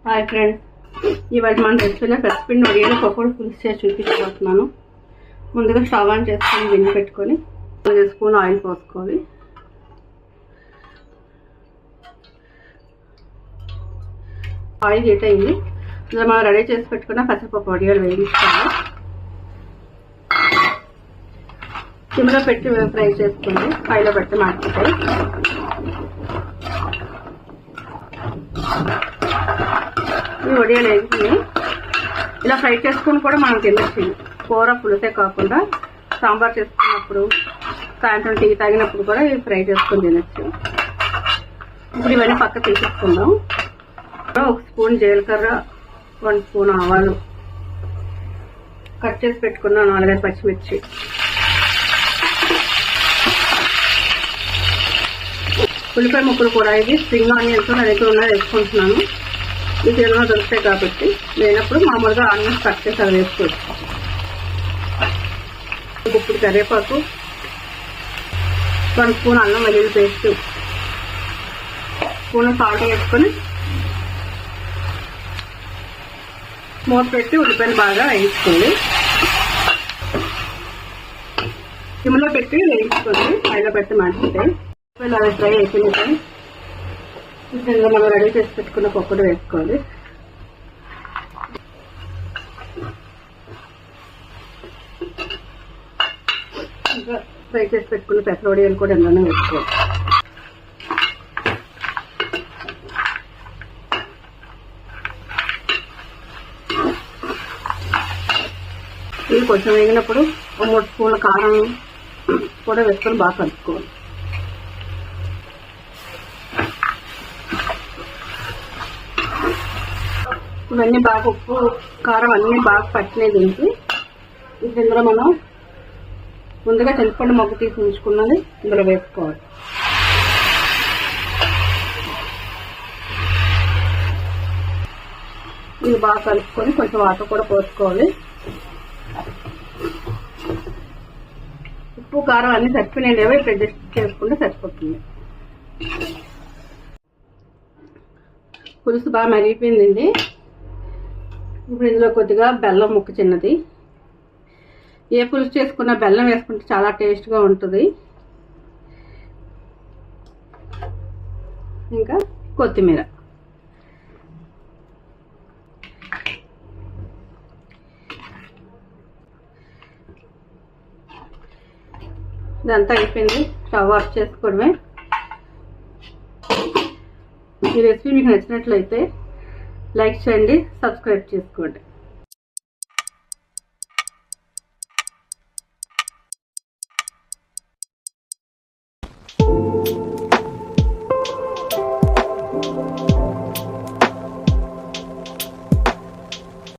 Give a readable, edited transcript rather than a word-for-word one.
Hi friends, ఇవాళ మన రెసిపీలో పెసరపిండి వడియాలు పకోడీ పులుసు చేసి చూపించబోతున్నాను. ముందుగా స్టవ్ ఆన్ చేసుకొని గిన్నె పెట్టుకొని 1 స్పూన్ ఆయిల్ పోసుకోవాలి. ఆయిల్ హీట్ అయింది. ఇలా మనం రెడీ చేసి పెట్టుకున్న పెసరపప్పు వడియాలు వేయించుకోవాలి. సిమ్లో పెట్టి ఫ్రై చేసుకోండి. ఫ్రైలో పెట్టి మాట్లాడతాయి. ఈ వడియాలు వేసుకుని ఇలా ఫ్రై చేసుకుని కూడా మనం తినచ్చు. కూర పులుసే కాకుండా సాంబార్ చేసుకున్నప్పుడు, సాయంత్రం టీ తాగినప్పుడు కూడా ఇవి ఫ్రై చేసుకొని తినచ్చు. ఇప్పుడు ఇవన్నీ పక్క తీసేసుకుందాం. 1 స్పూన్ జీలకర్ర, 1 స్పూన్ ఆవాలు, కట్ చేసి పెట్టుకున్న 4-5 పచ్చిమిర్చి, ఉల్లిపాయ ముక్కలు కూడా. ఇది స్ప్రింగ్ ఆనియన్స్ నా దగ్గర ఉన్నది వేసుకుంటున్నాను. ఇది ఏమైనా దొరుకుతాయి కాబట్టి లేనప్పుడు మామూలుగా ఆనియన్స్ కట్ చేసి అవి వేసుకోవచ్చు. ఇప్పుడు కరివేపాకు, 1 స్పూన్ అల్లం వెల్లుల్లి పేస్ట్, స్పూన్ సాల్ట్ వేసుకొని మూత పెట్టి ఉల్లిపాయలు బాగా వేయించుకోండి. సిమ్లో పెట్టి వేయించుకోండి. ఆయిల్లో పెట్టి మాట్లాడతాయి. అవి ఫ్రై అయిపోయినాయి. ఇంకా మనం రెడీ చేసి పెట్టుకున్న పకోడీ వేసుకోవాలి. ఇంకా ఫ్రై చేసి పెట్టుకున్న పెసర వడియాలు కూడా ఎందులో వేసుకోవాలి. ఇవి కొంచెం వేగినప్పుడు 3 స్పూన్ల కారం కూడా వేసుకొని బాగా కలుపుకోవాలి. ఇవన్నీ బాగా ఉప్పు కారం అన్నీ బాగా పట్టినాయి. దీనికి ఇందులో మనం ముందుగా చింతపండు మొగ్గు తీసి ఉంచుకున్నది ఇందులో వేసుకోవాలి. ఇది బాగా కలుపుకొని కొంచెం వాటర్ కూడా పోసుకోవాలి. ఉప్పు కారం అన్నీ సరిపోయినాయి లేవో ఇప్పుడు అడ్జస్ట్ చేసుకుంటే సరిపోతుంది. పులుసు బాగా మరిగిపోయిందండి. ఇప్పుడు ఇందులో కొద్దిగా బెల్లం ముక్క చిన్నది. ఏ పులుసు చేసుకున్నా బెల్లం వేసుకుంటే చాలా టేస్ట్గా ఉంటుంది. ఇంకా కొత్తిమీర. ఇదంతా అయిపోయింది. స్టవ్ ఆఫ్ చేసుకోవడమే. ఈ రెసిపీ మీకు నచ్చినట్లయితే లైక్ చేయండి, సబ్స్క్రైబ్ చేసుకోండి.